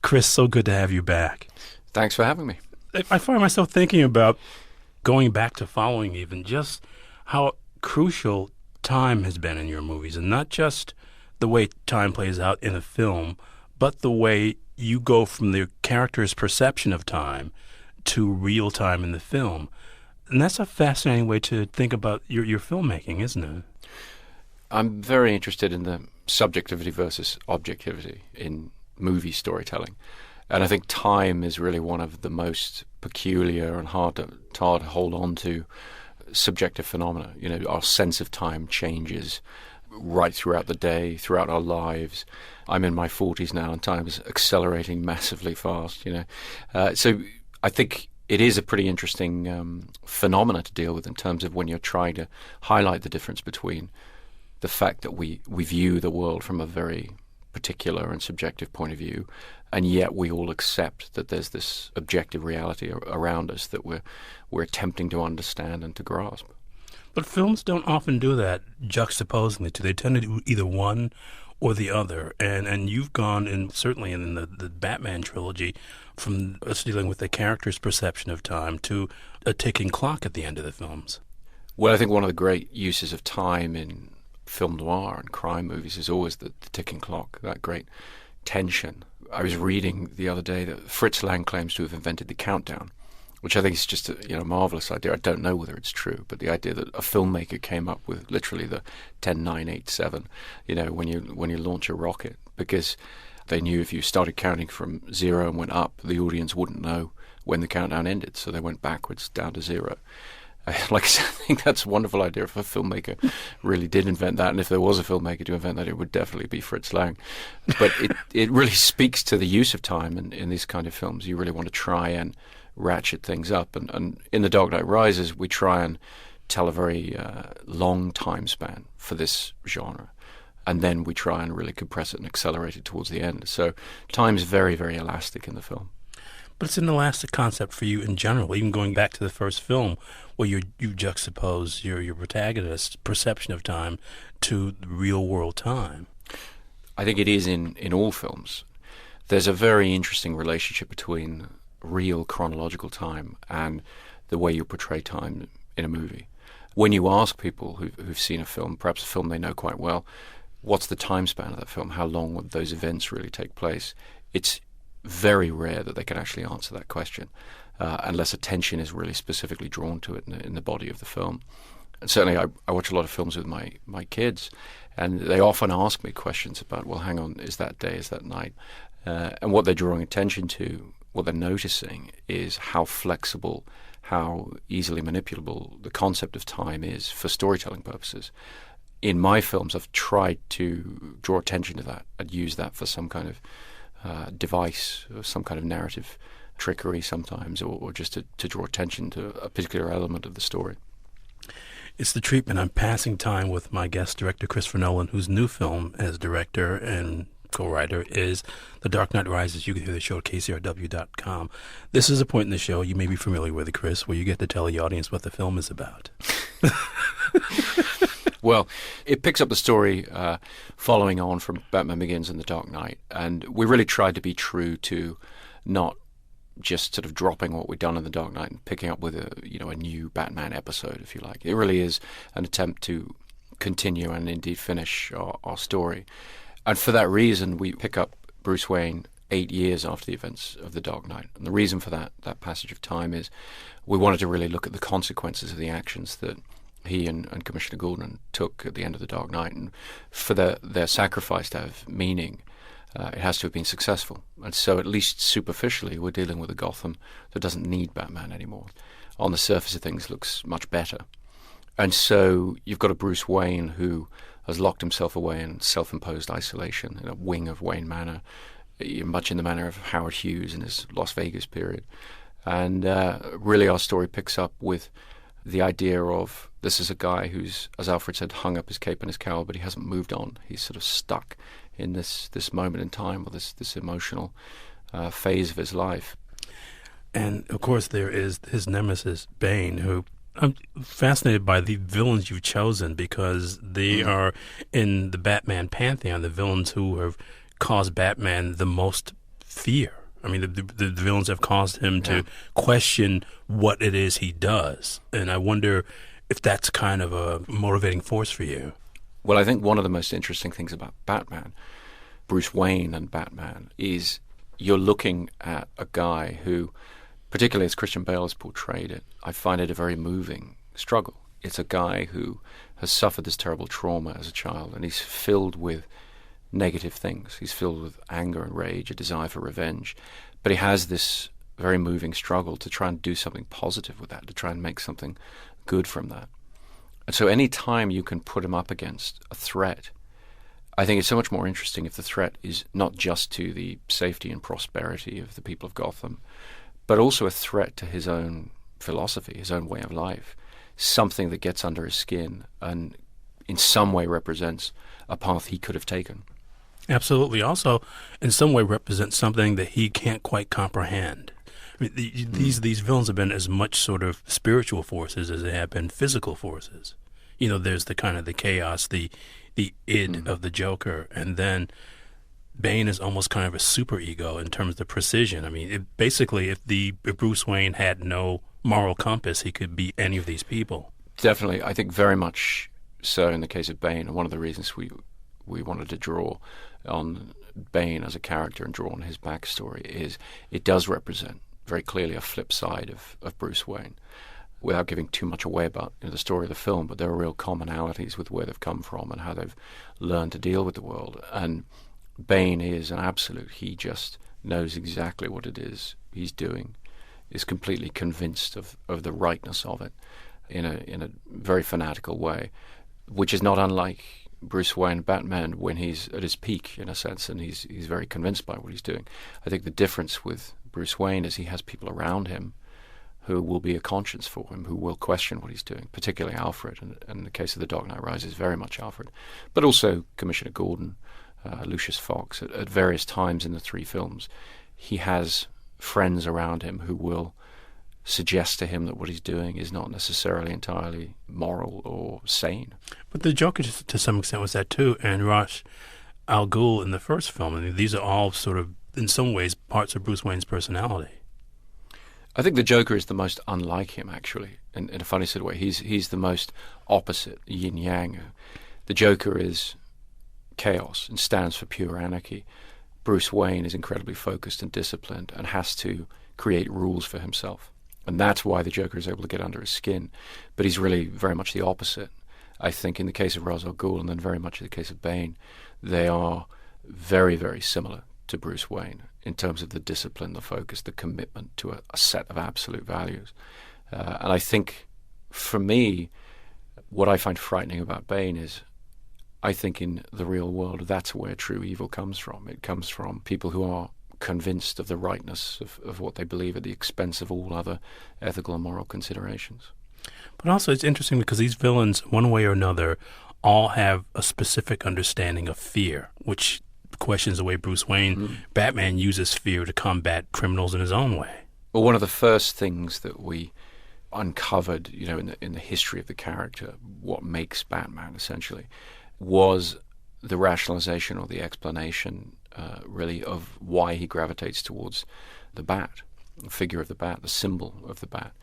Chris, so good to have you back. Thanks for having me. I find myself thinking about going back to following even just how crucial time has been in your movies, and not just the way time plays out in a film, but the way you go from the character's perception of time to real time in the film. And that's a fascinating way to think about your filmmaking, isn't it? I'm very interested in the subjectivity versus objectivity in movie storytelling. And I think time is really one of the most peculiar and hard to hold on to subjective phenomena. You know, our sense of time changes right throughout the day, throughout our lives. I'm in my 40s now, and time is accelerating massively fast, So I think it is a pretty interesting phenomena to deal with in terms of when you're trying to highlight the difference between the fact that we view the world from a very particular and subjective point of view, and yet we all accept that there's this objective reality around us that we're attempting to understand and to grasp. But films don't often do that juxtaposing the two. They tend to do either one or the other. And you've gone, in certainly in the Batman trilogy, from us dealing with the character's perception of time to a ticking clock at the end of the films. Well, I think one of the great uses of time in film noir and crime movies is always the ticking clock, that great tension. I was reading the other day that Fritz Lang claims to have invented the countdown, which I think is just a marvelous idea. I don't know whether it's true, but the idea that a filmmaker came up with literally the 10, 9, 8, 7, when you launch a rocket, because they knew if you started counting from 0 and went up, the audience wouldn't know when the countdown ended, so they went backwards down to 0. Like I said, I think that's a wonderful idea. If a filmmaker really did invent that, and if there was a filmmaker to invent that, it would definitely be Fritz Lang. But it really speaks to the use of time in these kind of films. You really want to try and ratchet things up. And in The Dark Knight Rises, we try and tell a very long time span for this genre. And then we try and really compress it and accelerate it towards the end. So time is very, very elastic in the film. But it's an elastic concept for you in general, even going back to the first film, where you juxtapose your protagonist's perception of time to real-world time. I think it is in all films. There's a very interesting relationship between real chronological time and the way you portray time in a movie. When you ask people who've seen a film, perhaps a film they know quite well, what's the time span of that film? How long would those events really take place? It's very rare that they can actually answer that question, unless attention is really specifically drawn to it in the body of the film. And certainly I watch a lot of films with my kids, and they often ask me questions about, well, hang on, is that day, is that night? And what they're drawing attention to, what they're noticing, is how flexible, how easily manipulable the concept of time is for storytelling purposes. In my films, I've tried to draw attention to that and use that for some kind of device, or some kind of narrative trickery sometimes, or just to draw attention to a particular element of the story. It's the treatment. I'm passing time with my guest director, Christopher Nolan, whose new film as director and co-writer is The Dark Knight Rises. You can hear the show at KCRW.com. This is a point in the show you may be familiar with, Chris, where you get to tell the audience what the film is about. Well, it picks up the story following on from Batman Begins and The Dark Knight, and we really tried to be true to not just sort of dropping what we'd done in The Dark Knight and picking up with a new Batman episode, if you like. It really is an attempt to continue and indeed finish our story. And for that reason, we pick up Bruce Wayne 8 years after the events of The Dark Knight. And the reason for that passage of time is we wanted to really look at the consequences of the actions that he and Commissioner Gordon took at the end of The Dark Knight. And for their sacrifice to have meaning, it has to have been successful. And so at least superficially, we're dealing with a Gotham that doesn't need Batman anymore. On the surface of things, looks much better. And so you've got a Bruce Wayne who has locked himself away in self-imposed isolation in a wing of Wayne Manor, much in the manner of Howard Hughes in his Las Vegas period. And really our story picks up with the idea of this is a guy who's, as Alfred said, hung up his cape and his cowl, but he hasn't moved on. He's sort of stuck in this moment in time, or this emotional phase of his life. And, of course, there is his nemesis, Bane, who I'm fascinated by the villains you've chosen because they are, in the Batman pantheon, the villains who have caused Batman the most fear. I mean, the villains have caused him to question what it is he does. And I wonder if that's kind of a motivating force for you. Well, I think one of the most interesting things about Batman, Bruce Wayne and Batman, is you're looking at a guy who, particularly as Christian Bale has portrayed it, I find it a very moving struggle. It's a guy who has suffered this terrible trauma as a child, and he's filled with negative things. He's filled with anger and rage, a desire for revenge. But he has this very moving struggle to try and do something positive with that, to try and make something good from that. And so any time you can put him up against a threat, I think it's so much more interesting if the threat is not just to the safety and prosperity of the people of Gotham, but also a threat to his own philosophy, his own way of life, something that gets under his skin and in some way represents a path he could have taken. Absolutely. Also, in some way, represents something that he can't quite comprehend. I mean, these villains have been as much sort of spiritual forces as they have been physical forces. You know, there's the kind of the chaos, the id of the Joker, and then Bane is almost kind of a superego in terms of the precision. I mean, basically, if Bruce Wayne had no moral compass, he could be any of these people. Definitely. I think very much so in the case of Bane, and one of the reasons we wanted to draw on Bane as a character and draw on his backstory is it does represent very clearly a flip side of Bruce Wayne. Without giving too much away about the story of the film, but there are real commonalities with where they've come from and how they've learned to deal with the world. And Bane is an absolute. He just knows exactly what it is he's doing, is completely convinced of the rightness of it in a very fanatical way, which is not unlike Bruce Wayne, Batman, when he's at his peak, in a sense, and he's very convinced by what he's doing. I think the difference with Bruce Wayne is he has people around him who will be a conscience for him, who will question what he's doing, particularly Alfred, and in the case of The Dark Knight Rises, very much Alfred, but also Commissioner Gordon, Lucius Fox. At various times in the three films, he has friends around him who will suggest to him that what he's doing is not necessarily entirely moral or sane. But the Joker, to some extent, was that too, and Ra's al Ghul in the first film. I mean, these are all sort of, in some ways, parts of Bruce Wayne's personality. I think the Joker is the most unlike him, actually, in a funny sort of way. He's the most opposite, yin-yang. The Joker is chaos and stands for pure anarchy. Bruce Wayne is incredibly focused and disciplined and has to create rules for himself. And that's why the Joker is able to get under his skin. But he's really very much the opposite. I think in the case of Ra's al Ghul and then very much in the case of Bane, they are very, very similar to Bruce Wayne in terms of the discipline, the focus, the commitment to a set of absolute values. And I think, for me, what I find frightening about Bane is I think in the real world that's where true evil comes from. It comes from people who are convinced of the rightness of what they believe at the expense of all other ethical and moral considerations. But also it's interesting because these villains, one way or another, all have a specific understanding of fear, which questions the way Bruce Wayne, Batman, uses fear to combat criminals in his own way. Well, one of the first things that we uncovered, in the history of the character, what makes Batman essentially, was the rationalization or the explanation, really, of why he gravitates towards the bat, the figure of the bat, the symbol of the bat.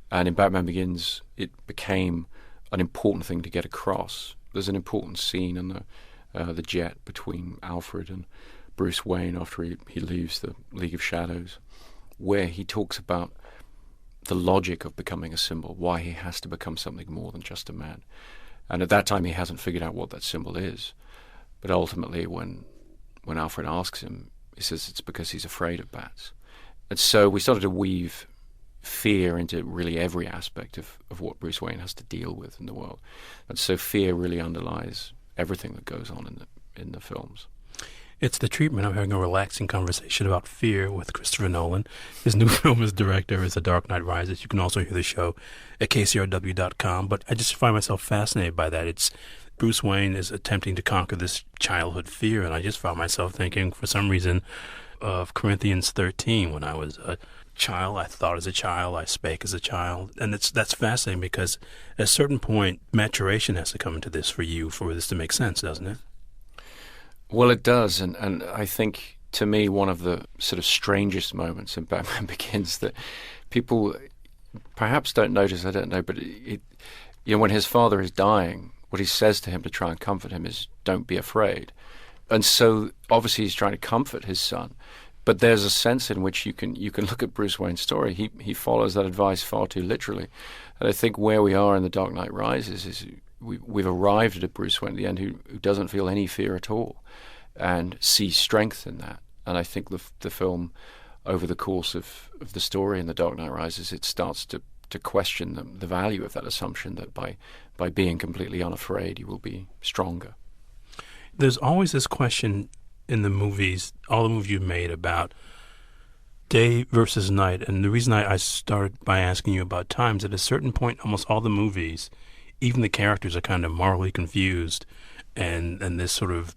And in Batman Begins, it became an important thing to get across. There's an important scene in the jet between Alfred and Bruce Wayne after he leaves the League of Shadows, where he talks about the logic of becoming a symbol, why he has to become something more than just a man. And at that time, he hasn't figured out what that symbol is. But ultimately, when Alfred asks him, he says it's because he's afraid of bats. And so we started to weave fear into really every aspect of what Bruce Wayne has to deal with in the world. And so fear really underlies everything that goes on in the films. It's the treatment. I'm having a relaxing conversation about fear with Christopher Nolan. His new film as director is The Dark Knight Rises. You can also hear the show at KCRW.com. But I just find myself fascinated by that. It's Bruce Wayne is attempting to conquer this childhood fear, and I just found myself thinking, for some reason, of Corinthians 13. When I was a child, I thought as a child, I spake as a child. And that's fascinating because at a certain point, maturation has to come into this for you for this to make sense, doesn't it? Well, it does, and I think to me, one of the sort of strangest moments in Batman Begins that people perhaps don't notice, I don't know, but when his father is dying, what he says to him to try and comfort him is, "Don't be afraid." And so obviously he's trying to comfort his son. But there's a sense in which you can look at Bruce Wayne's story. He follows that advice far too literally. And I think where we are in The Dark Knight Rises is we've arrived at a Bruce Wayne at the end who doesn't feel any fear at all and sees strength in that. And I think the film, over the course of the story in The Dark Knight Rises, it starts to question the value of that assumption that by being completely unafraid, you will be stronger. There's always this question in the movies, all the movies you've made, about day versus night. And the reason I started by asking you about time is at a certain point, almost all the movies, even the characters are kind of morally confused, and this sort of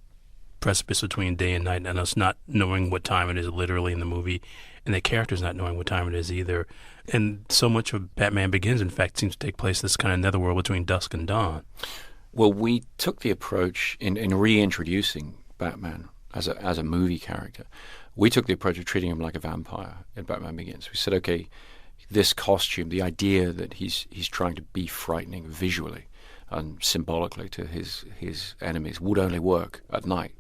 precipice between day and night, and us not knowing what time it is literally in the movie, and the characters not knowing what time it is either. And so much of Batman Begins, in fact, seems to take place this kind of netherworld between dusk and dawn. Well, we took the approach in reintroducing Batman as a movie character. We took the approach of treating him like a vampire in Batman Begins. We said, okay, this costume, the idea that he's trying to be frightening visually and symbolically to his enemies would only work at night.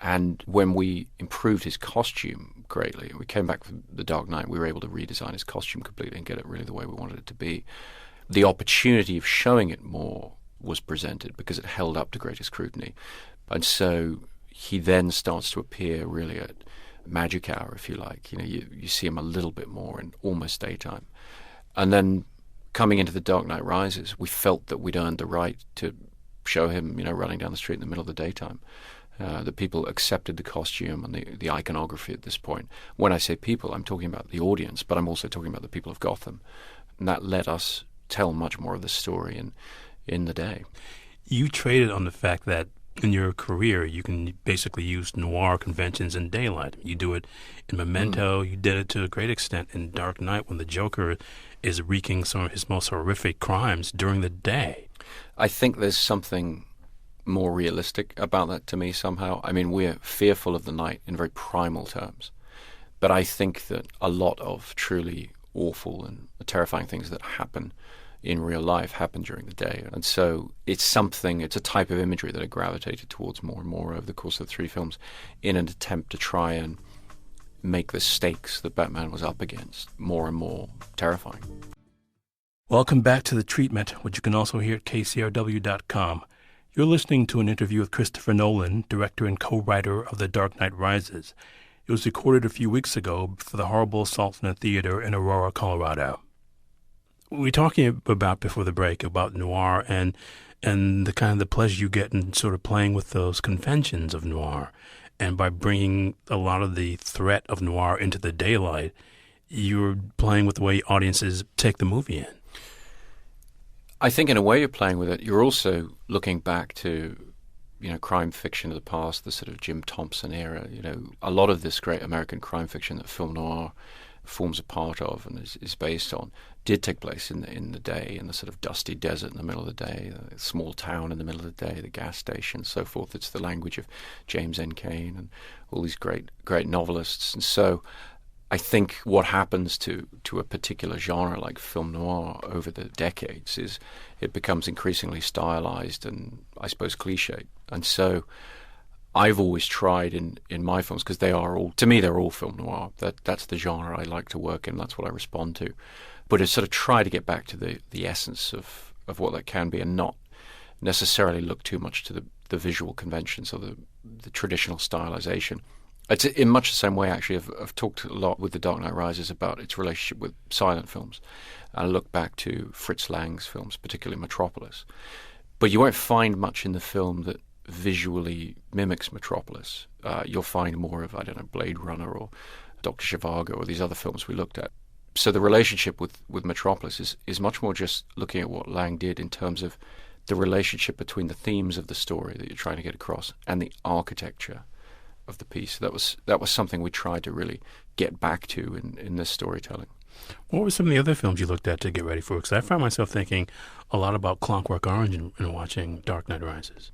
And when we improved his costume greatly, we came back from The Dark Knight, we were able to redesign his costume completely and get it really the way we wanted it to be. The opportunity of showing it more was presented because it held up to greater scrutiny. And so he then starts to appear really at magic hour, if you like. You see him a little bit more in almost daytime. And then coming into The Dark Knight Rises, we felt that we'd earned the right to show him, running down the street in the middle of the daytime. That people accepted the costume and the iconography at this point. When I say people, I'm talking about the audience, but I'm also talking about the people of Gotham. And that let us tell much more of the story in the day. You traded on the fact that in your career, you can basically use noir conventions in daylight. You do it in Memento. You did it to a great extent in Dark Knight when the Joker is wreaking some of his most horrific crimes during the day. I think there's something more realistic about that to me somehow. I mean, we're fearful of the night in very primal terms. But I think that a lot of truly awful and terrifying things that happen in real life happen during the day. And so it's a type of imagery that I gravitated towards more and more over the course of the three films in an attempt to try and make the stakes that Batman was up against more and more terrifying. Welcome back to The Treatment, which you can also hear at KCRW.com. You're listening to an interview with Christopher Nolan, director and co-writer of The Dark Knight Rises. It was recorded a few weeks ago for the Horrible Assault in a Theater in Aurora, Colorado. We were talking about before the break about noir and the kind of the pleasure you get in sort of playing with those conventions of noir. And by bringing a lot of the threat of noir into the daylight, you're playing with the way audiences take the movie in. I think in a way you're playing with it. You're also looking back to, crime fiction of the past, the sort of Jim Thompson era. A lot of this great American crime fiction that film noir forms a part of and is based on did take place in the day, in the sort of dusty desert in the middle of the day, a small town in the middle of the day, the gas station, so forth. It's the language of James N. Cain and all these great novelists. And so I think what happens to a particular genre like film noir over the decades is it becomes increasingly stylized and, I suppose, cliched. And so I've always tried in my films, because they're all film noir. That's the genre I like to work in. That's what I respond to. But I sort of try to get back to the essence of what that can be and not necessarily look too much to the visual conventions or the traditional stylization. It's in much the same way, actually. I've talked a lot with The Dark Knight Rises about its relationship with silent films. I look back to Fritz Lang's films, particularly Metropolis. But you won't find much in the film that visually mimics Metropolis. You'll find more of, Blade Runner or Dr. Zhivago or these other films we looked at. So the relationship with Metropolis is much more just looking at what Lang did in terms of the relationship between the themes of the story that you're trying to get across and the architecture of the piece. That was something we tried to really get back to in this storytelling. What were some of the other films you looked at to get ready for it? Because I found myself thinking a lot about Clockwork Orange in watching Dark Knight Rises.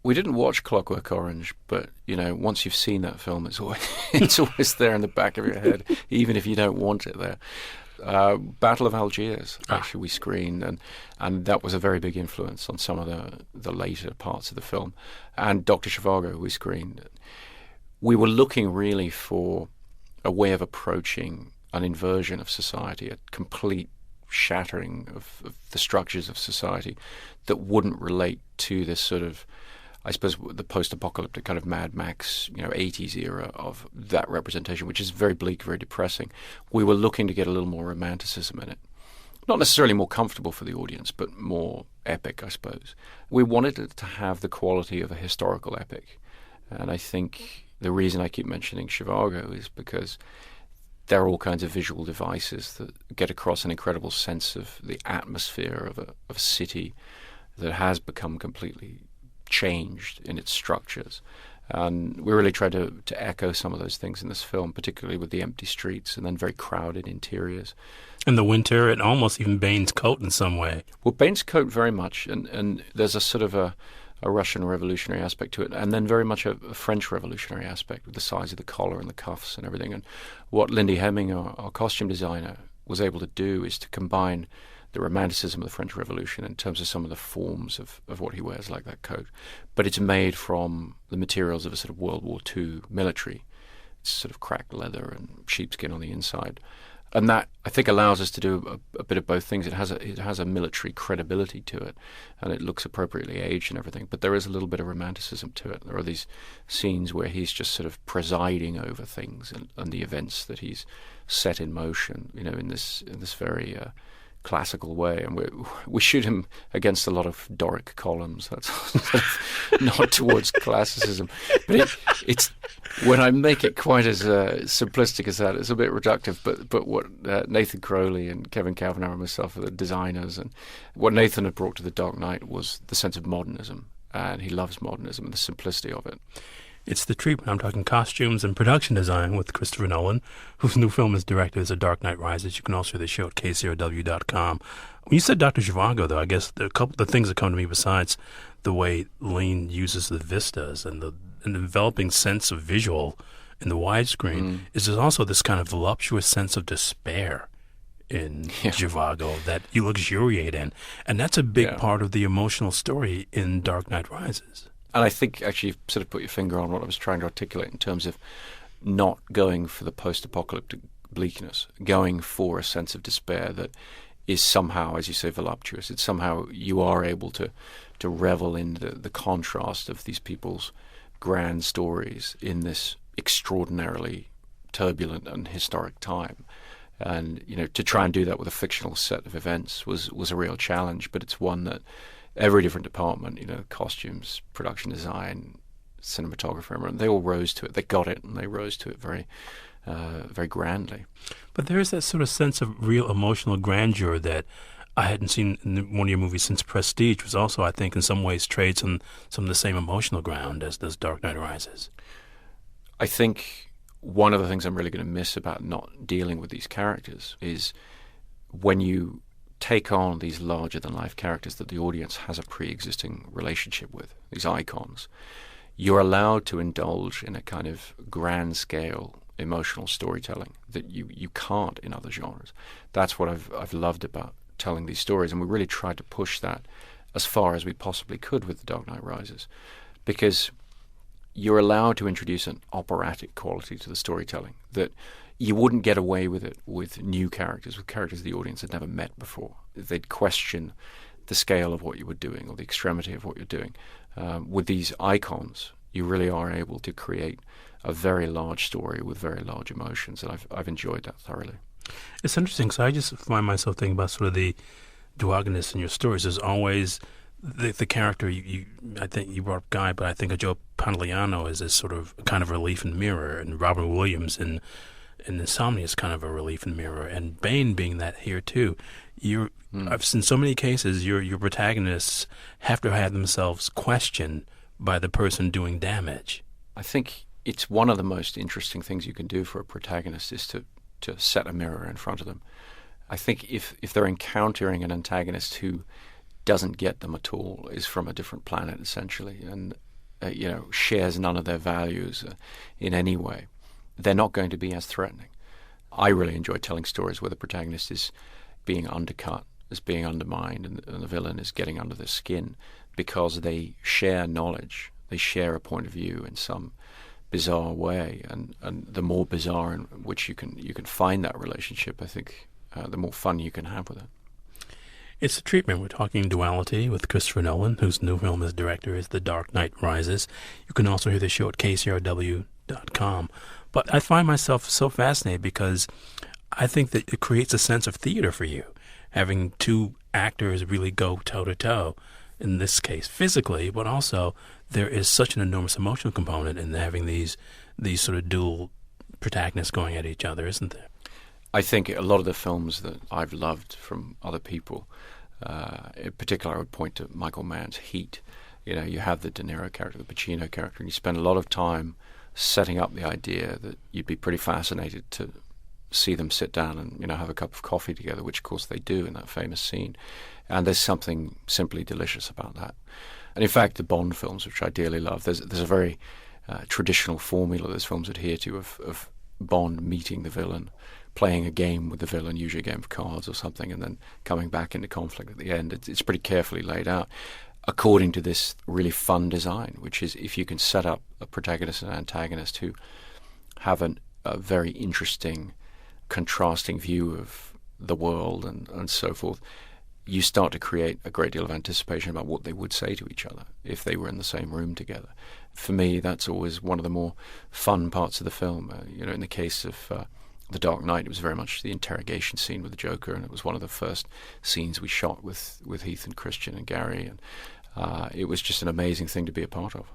We didn't watch Clockwork Orange, but, once you've seen that film, it's always, it's always there in the back of your head, even if you don't want it there. Battle of Algiers, actually, we screened, and that was a very big influence on some of the later parts of the film. And Dr. Zhivago, we screened. We were looking really for a way of approaching an inversion of society, a complete shattering of the structures of society that wouldn't relate to this sort of, I suppose, the post-apocalyptic kind of Mad Max, 80s era of that representation, which is very bleak, very depressing. We were looking to get a little more romanticism in it. Not necessarily more comfortable for the audience, but more epic, I suppose. We wanted it to have the quality of a historical epic. And I think the reason I keep mentioning Zhivago is because there are all kinds of visual devices that get across an incredible sense of the atmosphere of a city that has become completely changed in its structures. And we really tried to echo some of those things in this film, particularly with the empty streets and then very crowded interiors. And the winter, and almost even Bane's coat in some way. Well, Bane's coat very much, and there's a sort of a Russian revolutionary aspect to it, and then very much a French revolutionary aspect with the size of the collar and the cuffs and everything. And what Lindy Hemming, our costume designer, was able to do is to combine the romanticism of the French Revolution in terms of some of the forms of what he wears, like that coat. But it's made from the materials of a sort of World War II military. It's sort of cracked leather and sheepskin on the inside. And that, I think, allows us to do a bit of both things. It has a military credibility to it, and it looks appropriately aged and everything. But there is a little bit of romanticism to it. There are these scenes where he's just sort of presiding over things and the events that he's set in motion, in this very classical way. And we shoot him against a lot of Doric columns. That's not towards classicism, but it's when I make it quite as simplistic as that, it's a bit reductive. But what Nathan Crowley and Kevin Kavanagh and myself are the designers, and what Nathan had brought to The Dark Knight was the sense of modernism, and he loves modernism and the simplicity of it. It's the treatment. I'm talking costumes and production design with Christopher Nolan, whose new film is directed as A Dark Knight Rises. You can also hear the show at KCRW.com. When you said Dr. Zhivago, though, I guess a couple of things that come to me besides the way Lean uses the vistas and the developing sense of visual in the widescreen is there's also this kind of voluptuous sense of despair in Zhivago that you luxuriate in. And that's a big part of the emotional story in Dark Knight Rises. And I think actually you've sort of put your finger on what I was trying to articulate in terms of not going for the post-apocalyptic bleakness, going for a sense of despair that is somehow, as you say, voluptuous. It's somehow you are able to revel in the contrast of these people's grand stories in this extraordinarily turbulent and historic time. And, to try and do that with a fictional set of events was a real challenge, but it's one that every different department, costumes, production design, cinematographer, they all rose to it. They got it, and they rose to it very, very grandly. But there is that sort of sense of real emotional grandeur that I hadn't seen in one of your movies since Prestige, which also, I think, in some ways trades on some of the same emotional ground as does Dark Knight Rises. I think one of the things I'm really going to miss about not dealing with these characters is when you take on these larger-than-life characters that the audience has a pre-existing relationship with, these icons, you're allowed to indulge in a kind of grand-scale emotional storytelling that you can't in other genres. That's what I've loved about telling these stories, and we really tried to push that as far as we possibly could with The Dark Knight Rises, because you're allowed to introduce an operatic quality to the storytelling that you wouldn't get away with it with new characters, with characters the audience had never met before. They'd question the scale of what you were doing or the extremity of what you're doing. With these icons, you really are able to create a very large story with very large emotions, and I've enjoyed that thoroughly. It's interesting, because I just find myself thinking about sort of the duogonist in your stories. There's always the character, I think you brought up Guy, but I think of Joe Pantoliano as this sort of kind of relief and mirror, and Robin Williams in Insomnia is kind of a relief and mirror, and Bane being that here too. I've seen so many cases your protagonists have to have themselves questioned by the person doing damage. I think it's one of the most interesting things you can do for a protagonist is to set a mirror in front of them. I think if they're encountering an antagonist who doesn't get them at all, is from a different planet essentially, and shares none of their values in any way, they're not going to be as threatening. I really enjoy telling stories where the protagonist is being undercut, is being undermined, and the villain is getting under their skin because they share knowledge, they share a point of view in some bizarre way, and the more bizarre in which you can find that relationship, I think the more fun you can have with it. It's a treatment. We're talking duality with Christopher Nolan, whose new film as director is The Dark Knight Rises. You can also hear the show at KCRW.com. But I find myself so fascinated because I think that it creates a sense of theater for you, having two actors really go toe-to-toe, in this case physically, but also there is such an enormous emotional component in having these sort of dual protagonists going at each other, isn't there? I think a lot of the films that I've loved from other people, in particular I would point to Michael Mann's Heat. You have the De Niro character, the Pacino character, and you spend a lot of time setting up the idea that you'd be pretty fascinated to see them sit down and have a cup of coffee together, which of course they do in that famous scene. And there's something simply delicious about that. And in fact, the Bond films, which I dearly love, there's a very traditional formula those films adhere to of Bond meeting the villain, playing a game with the villain, usually a game of cards or something, and then coming back into conflict at the end. It's pretty carefully laid out according to this really fun design, which is if you can set up a protagonist and an antagonist who have a very interesting, contrasting view of the world and so forth, you start to create a great deal of anticipation about what they would say to each other if they were in the same room together. For me, that's always one of the more fun parts of the film. In the case of The Dark Knight, it was very much the interrogation scene with the Joker, and it was one of the first scenes we shot with Heath and Christian and Gary, and it was just an amazing thing to be a part of.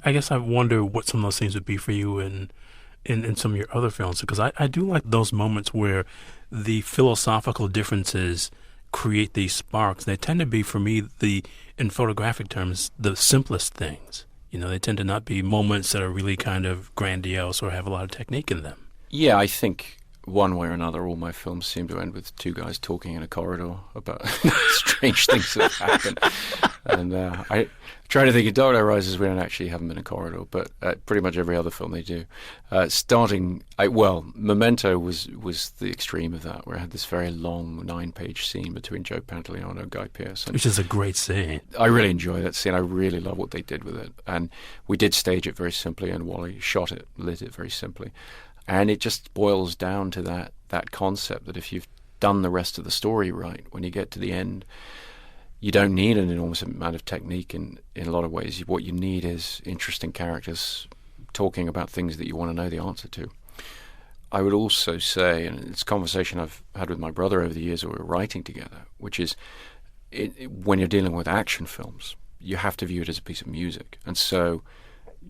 I guess I wonder what some of those scenes would be for you in some of your other films, because I do like those moments where the philosophical differences create these sparks. They tend to be, for me, in photographic terms, the simplest things. They tend to not be moments that are really kind of grandiose or have a lot of technique in them. Yeah, I think one way or another, all my films seem to end with two guys talking in a corridor about strange things that have happened. And I try to think in Dark Knight Rises, we don't actually have them in a corridor, but pretty much every other film they do. Memento was the extreme of that, where I had this very long 9-page scene between Joe Pantoliano and Guy Pearce. Which is a great scene. I really enjoy that scene. I really love what they did with it. And we did stage it very simply, and Wally lit it very simply. And it just boils down to that concept that if you've done the rest of the story right, when you get to the end, you don't need an enormous amount of technique in a lot of ways. What you need is interesting characters talking about things that you want to know the answer to. I would also say, and it's a conversation I've had with my brother over the years that we were writing together, which is when you're dealing with action films, you have to view it as a piece of music. And so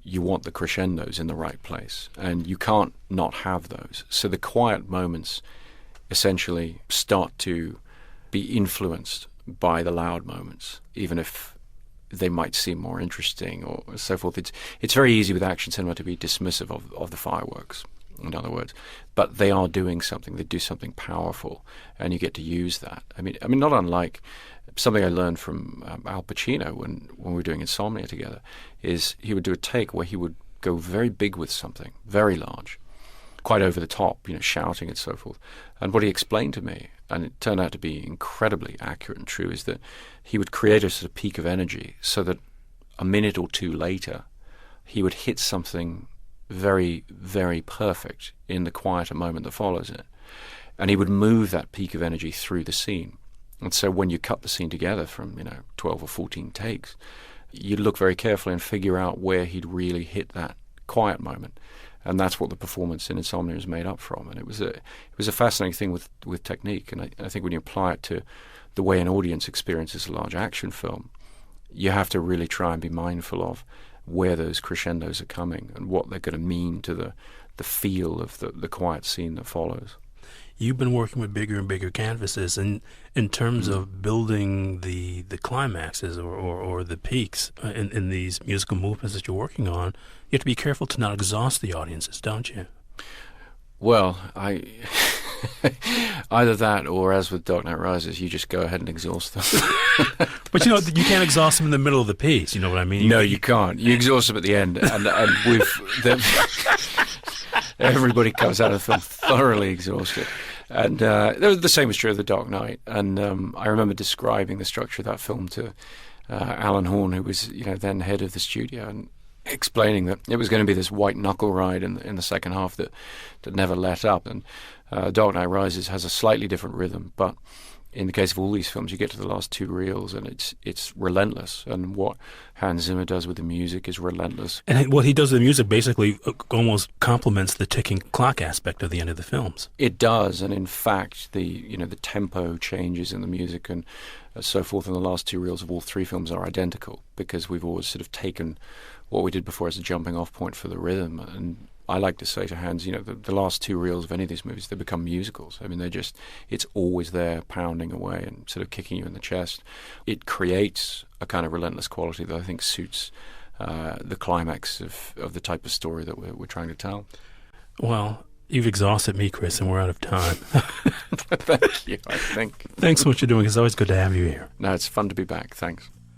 you want the crescendos in the right place, and you can't not have those. So the quiet moments essentially start to be influenced by the loud moments, even if they might seem more interesting or so forth. It's very easy with action cinema to be dismissive of the fireworks, in other words, but they are doing something. They do something powerful, and you get to use that. I mean, not unlike something I learned from Al Pacino when we were doing Insomnia together, is he would do a take where he would go very big with something, very large, quite over the top, shouting and so forth. And what he explained to me, and it turned out to be incredibly accurate and true, is that he would create a sort of peak of energy so that a minute or two later he would hit something very, very perfect in the quieter moment that follows it. And he would move that peak of energy through the scene. And so when you cut the scene together from 12 or 14 takes, you'd look very carefully and figure out where he'd really hit that quiet moment. And that's what the performance in Insomnia is made up from. And it was a fascinating thing with technique. And I think when you apply it to the way an audience experiences a large action film, you have to really try and be mindful of where those crescendos are coming and what they're going to mean to the feel of the quiet scene that follows. You've been working with bigger and bigger canvases, and in terms of building the climaxes or the peaks in these musical movements that you're working on, you have to be careful to not exhaust the audiences, don't you? Well, Either that, or as with Dark Knight Rises, you just go ahead and exhaust them. But you know, you can't exhaust them in the middle of the piece. You know what I mean? No, you can't. You exhaust them at the end, and everybody comes out of the film thoroughly exhausted. And the same was true of The Dark Knight. And I remember describing the structure of that film to Alan Horn, who was then head of the studio, and explaining that it was going to be this white knuckle ride in the second half that never let up. And Dark Knight Rises has a slightly different rhythm, but in the case of all these films, you get to the last two reels and it's relentless. And what Hans Zimmer does with the music is relentless. And what he does with the music basically almost complements the ticking clock aspect of the end of the films. It does, and in fact, the tempo changes in the music and so forth in the last two reels of all three films are identical, because we've always sort of taken what we did before as a jumping off point for the rhythm. And I like to say to Hans, the last two reels of any of these movies, they become musicals. I mean, it's always there pounding away and sort of kicking you in the chest. It creates a kind of relentless quality that I think suits the climax of the type of story that we're trying to tell. Well, you've exhausted me, Chris, and we're out of time. Thank you, I think. Thanks so much for doing it. It's always good to have you here. No, it's fun to be back. Thanks.